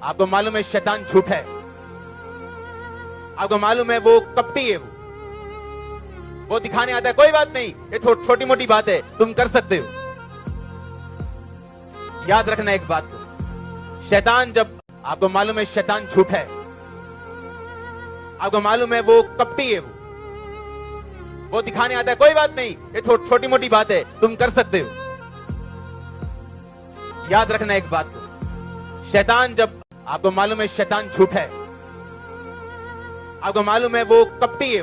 आपको मालूम है शैतान झूठ है, आपको मालूम है वो कपटी है, वो दिखाने आता है। कोई बात नहीं, ये छोटी मोटी बात है, तुम कर सकते हो। याद रखना एक बात को, शैतान जब आपको मालूम है शैतान झूठ है, आपको मालूम है वो कपटी है, वो दिखाने आता है। कोई बात नहीं, ये छोटी मोटी बात है, तुम कर सकते हो। याद रखना एक बात को, शैतान जब आपको मालूम है शैतान झूठ है, आपको मालूम है वो कपटी है,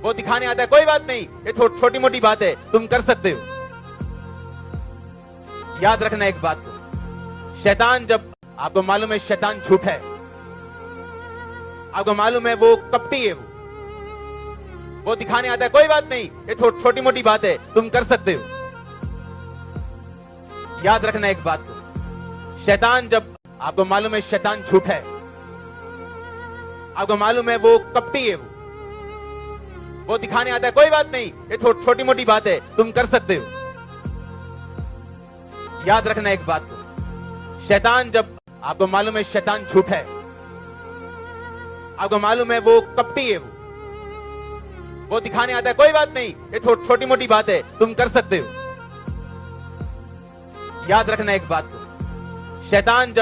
वो दिखाने आता है। कोई बात नहीं, ये छोटी मोटी बात है, तुम कर सकते हो। याद रखना एक बात को, शैतान जब आपको मालूम है शैतान झूठ है, आपको मालूम है वो कपटी है, वो दिखाने आता है। कोई बात नहीं, ये छोटी मोटी बात है, तुम कर सकते हो। याद रखना एक बात को, शैतान जब आपको मालूम है शैतान झूठ है, आपको मालूम है वो कपटी है, वो दिखाने आता है। कोई बात नहीं, ये छोटी मोटी बात है, तुम कर सकते हो। याद रखना एक बात को, शैतान जब आपको मालूम है शैतान झूठ है, आपको मालूम है वो कपटी है, वो दिखाने आता है। कोई बात नहीं, ये छोटी मोटी बात है, तुम कर सकते हो। याद रखना एक बात को, शैतान जब